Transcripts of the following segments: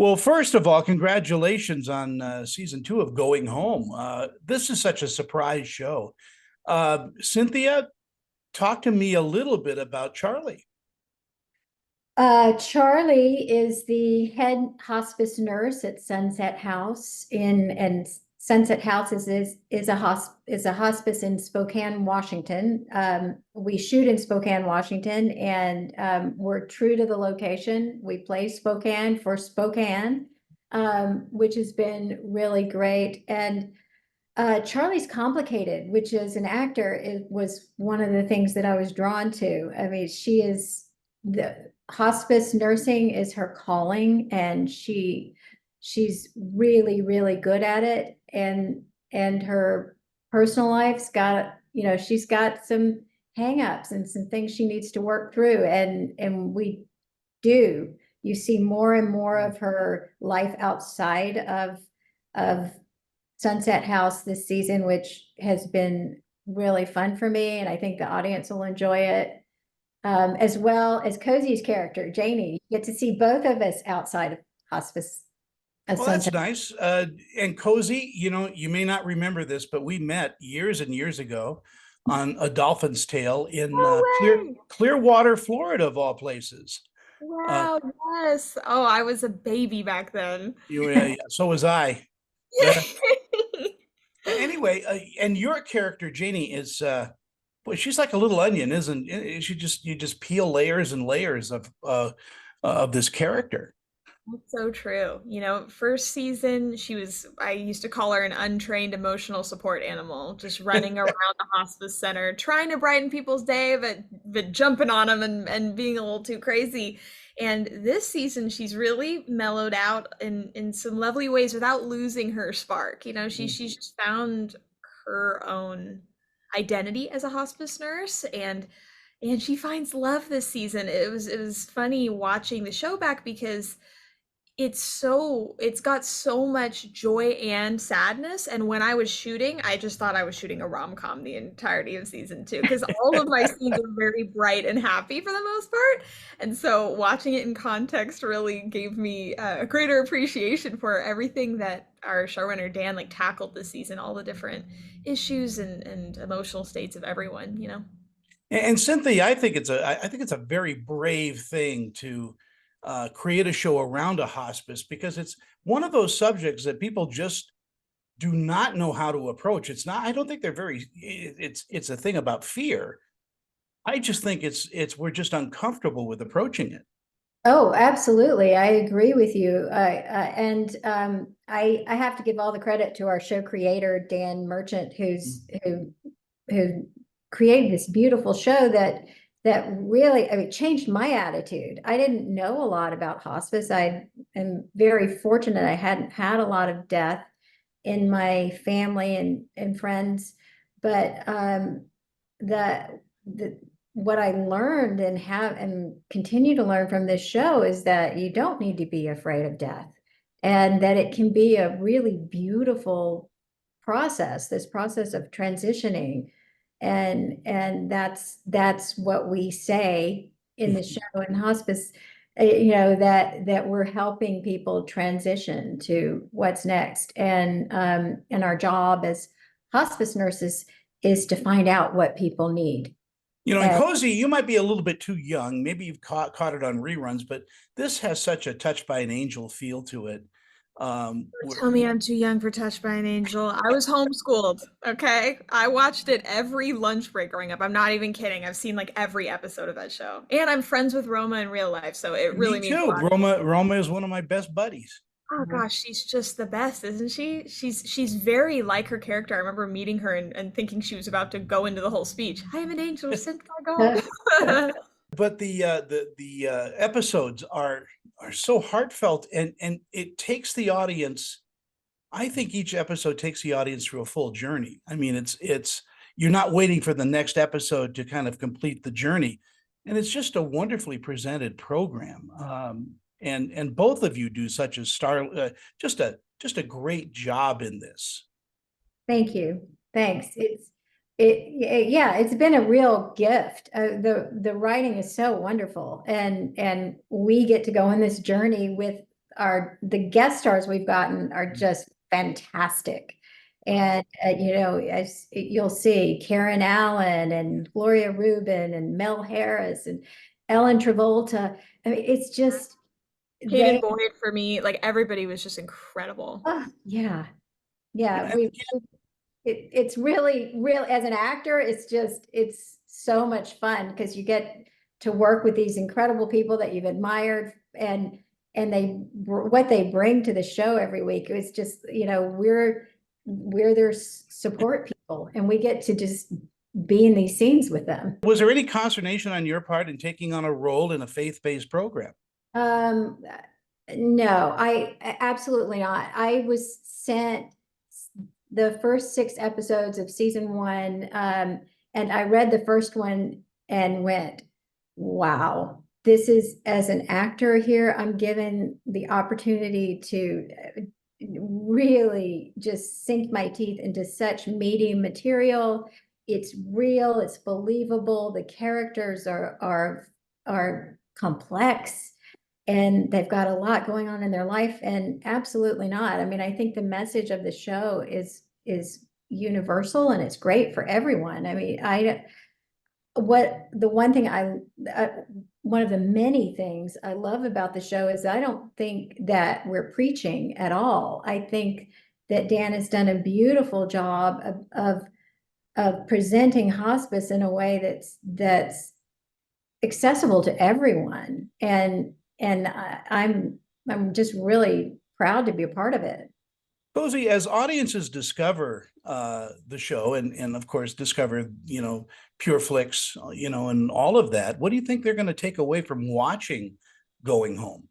Well, first of all, congratulations on season 2 of Going Home. This is such a surprise show. Cynthia, talk to me a little bit about Charlie. Charlie is the head hospice nurse at Sunset House and Sunset House is a hospice in Spokane, Washington. We shoot in Spokane, Washington, and we're true to the location. We play Spokane for Spokane, which has been really great. And Charlie's complicated, which as an actor, it was one of the things that I was drawn to. I mean, she is the hospice nursing is her calling, and she's really, really good at it. And her personal life's got, she's got some hangups and some things she needs to work through. And we do. You see more and more of her life outside of Sunset House this season, which has been really fun for me, and I think the audience will enjoy it. As well as Cozi's character, Janie. You get to see both of us outside of hospice of Well, that's Sunset. nice. And Cozy, you may not remember this, but we met years and years ago on A Dolphin's Tale in No way. Clearwater, Florida, of all places. Uh, Wow, yes. Oh, I was a baby back then. so was I. Uh, anyway, and your character, Janie, is boy, she's like a little onion, isn't she? You just peel layers and layers of this character. That's so true. First season, I used to call her an untrained emotional support animal, just running around the hospice center, trying to brighten people's day, but jumping on them and being a little too crazy. And this season, she's really mellowed out in some lovely ways without losing her spark. She's just found her own identity as a hospice nurse, and she finds love this season. It was funny watching the show back because it's got so much joy and sadness. And when I was shooting, I just thought I was shooting a rom-com the entirety of season 2, because all of my scenes are very bright and happy for the most part. And so watching it in context really gave me a greater appreciation for everything that our showrunner Dan tackled this season, all the different issues and emotional states of everyone. And Cynthia, I think it's a very brave thing to create a show around a hospice, because it's one of those subjects that people just do not know how to approach. It's not, I don't think they're very, it's a thing about fear. I just think we're just uncomfortable with approaching it. Oh, absolutely. I agree with you. I have to give all the credit to our show creator, Dan Merchant, who created this beautiful show that really, I mean, changed my attitude. I didn't know a lot about hospice. I am very fortunate. I hadn't had a lot of death in my family and friends, but the what I learned and continue to learn from this show is that you don't need to be afraid of death, and that it can be a really beautiful process, this process of transitioning. And that's what we say in the show in hospice, that we're helping people transition to what's next. And our job as hospice nurses is to find out what people need. And And Cozy, you might be a little bit too young. Maybe you've caught it on reruns, but this has such a Touched by an Angel feel to it. Tell me I'm too young for Touched by an Angel. I was homeschooled, okay? I watched it every lunch break growing up. I'm not even kidding. I've seen every episode of that show. And I'm friends with Roma in real life, so it Me really means a too. lot. Roma is one of my best buddies. Oh gosh, she's just the best, isn't she? She's very like her character. I remember meeting her and thinking she was about to go into the whole speech. I am an angel sent by God. But the episodes are so heartfelt, and it takes the audience. I think each episode takes the audience through a full journey. I mean, it's you're not waiting for the next episode to kind of complete the journey, and it's just a wonderfully presented program. And both of you do such a just a great job in this. thank you. Thanks. Yeah, it's been a real gift. The writing is so wonderful, and we get to go on this journey with the guest stars we've gotten are just fantastic. And, as you'll see, Karen Allen and Gloria Rubin and Mel Harris and Ellen Travolta. I mean, it's just, Hayden Boyd for me, like everybody was just incredible. yeah. Yeah. And It's really, real as an actor, it's so much fun because you get to work with these incredible people that you've admired and what they bring to the show every week. It's just, we're their support people and we get to just be in these scenes with them. was there any consternation on your part in taking on a role in a faith-based program? No, absolutely not. I was sent the first 6 episodes of season 1, and I read the first one and went, wow, this is, as an actor here, I'm given the opportunity to really just sink my teeth into such meaty material. It's real, it's believable, the characters are complex, and they've got a lot going on in their life. And absolutely not. I mean, I think the message of the show is universal and it's great for everyone. I mean, one of the many things I love about the show is I don't think that we're preaching at all. I think that Dan has done a beautiful job of presenting hospice in a way that's accessible to everyone. And I'm just really proud to be a part of it. Cozi, as audiences discover the show and of course discover, Pure Flix, and all of that, what do you think they're going to take away from watching Going Home?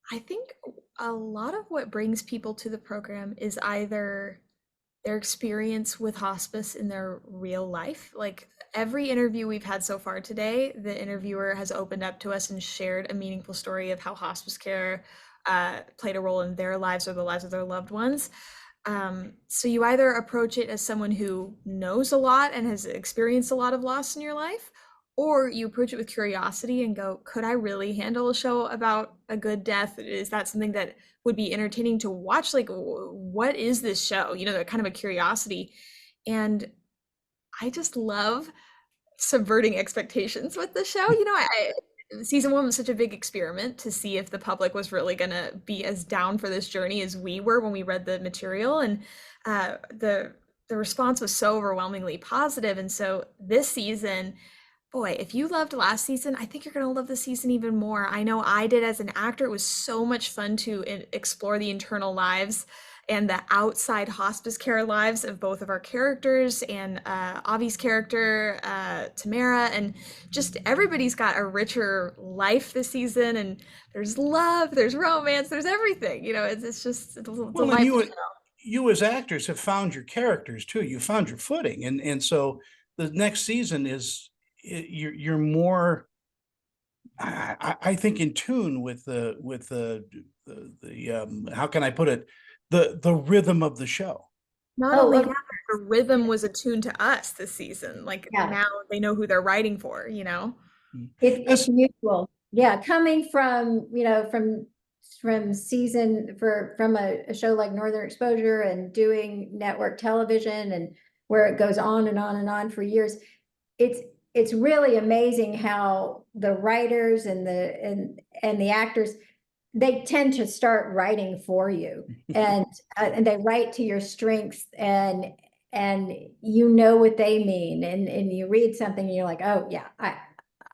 I think a lot of what brings people to the program is either their experience with hospice in their real life. Like every interview we've had so far today, the interviewer has opened up to us and shared a meaningful story of how hospice care played a role in their lives or the lives of their loved ones. So you either approach it as someone who knows a lot and has experienced a lot of loss in your life, or you approach it with curiosity and go, could I really handle a show about a good death? Is that something that would be entertaining to watch? Like, what is this show? That kind of a curiosity. And I just love subverting expectations with the show. Season 1 was such a big experiment to see if the public was really going to be as down for this journey as we were when we read the material. And the response was so overwhelmingly positive. And so this season, boy, if you loved last season, I think you're going to love this season even more. I know I did as an actor. It was so much fun to explore the internal lives and the outside hospice care lives of both of our characters and Avi's character, Tamara, and just everybody's got a richer life this season. And there's love, there's romance, there's everything. It's just it's Well, and you as actors have found your characters too. You found your footing, and so the next season is you're more, I think, in tune with the how can I put it, the rhythm of the show. Not only that, the rhythm was attuned to us this season. Like now they know who they're writing for, It's mutual. Yeah. Coming from, from a show like Northern Exposure and doing network television and where it goes on and on and on for years. It's really amazing how the writers and the actors, they tend to start writing for you and they write to your strengths and what they mean. And you read something and you're like, oh yeah,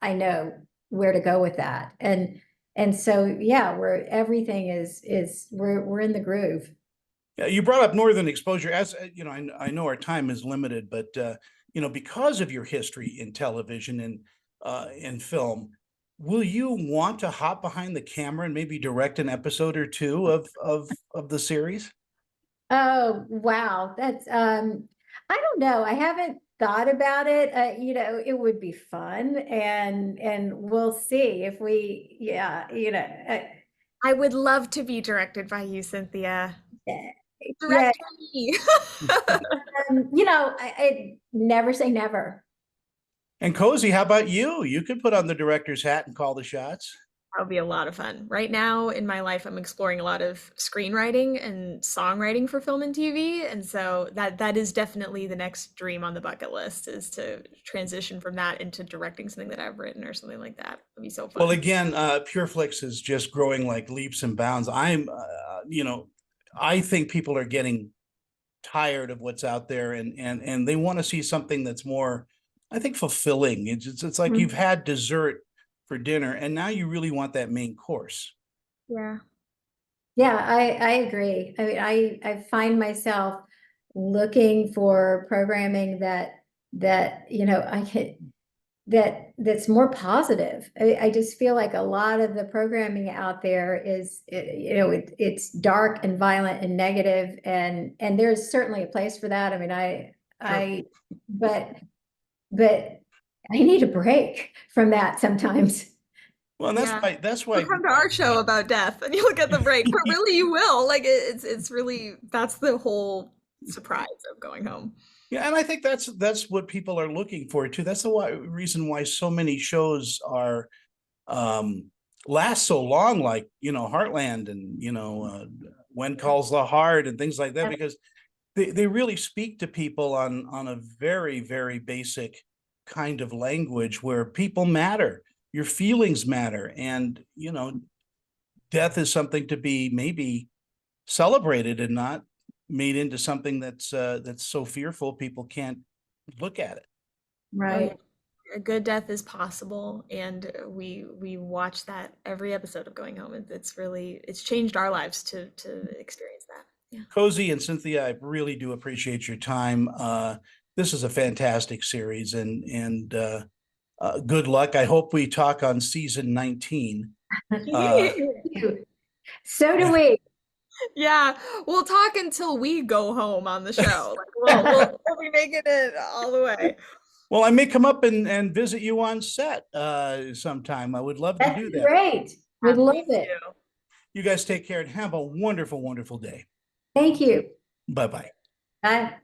I know where to go with that. And so, yeah, everything is we're in the groove. Yeah, you brought up Northern Exposure. As I know our time is limited, but because of your history in television and in film, will you want to hop behind the camera and maybe direct an episode or two of the series? Oh, wow. That's, I don't know. I haven't thought about it. It would be fun and we'll see if I would love to be directed by you, Cynthia. Direct me. I never say never. And Cozi, how about you? You could put on the director's hat and call the shots. That would be a lot of fun. Right now in my life, I'm exploring a lot of screenwriting and songwriting for film and TV, and so that is definitely the next dream on the bucket list, is to transition from that into directing something that I've written or something like that. It'd be so fun. Well, again, PureFlix is just growing like leaps and bounds. I think people are getting tired of what's out there, and they want to see something that's more, I think, fulfilling. It's like you've had dessert for dinner, and now you really want that main course. Yeah. Yeah, I agree. I mean, I find myself looking for programming that you know I can that's more positive. I just feel like a lot of the programming out there is, you know, it's dark and violent and negative, and there's certainly a place for that. I mean, but I need a break from that sometimes. Well, and that's why You'll come to our show about death and you'll get the break, but really you will. Like it's really, that's the whole surprise of going home. Yeah, and I think that's what people are looking for too. That's the reason why so many shows are last so long, like, you know, Heartland and, you know, When Calls the Heart and things like that, because they really speak to people on a very, very basic kind of language where people matter, your feelings matter, and, you know, death is something to be maybe celebrated and not made into something that's so fearful people can't look at it. Right. A good death is possible, and we watch that every episode of Going Home. It's changed our lives to experience that. Yeah. Cozi and Cynthia, I really do appreciate your time. This is a fantastic series, and good luck. I hope we talk on season 19. So do we. Yeah, we'll talk until we go home on the show. Like we'll be making it all the way. Well, I may come up and visit you on set sometime. I would love to do that. Great. Would love it. You guys take care and have a wonderful, wonderful day. Thank you. Bye-bye. Bye.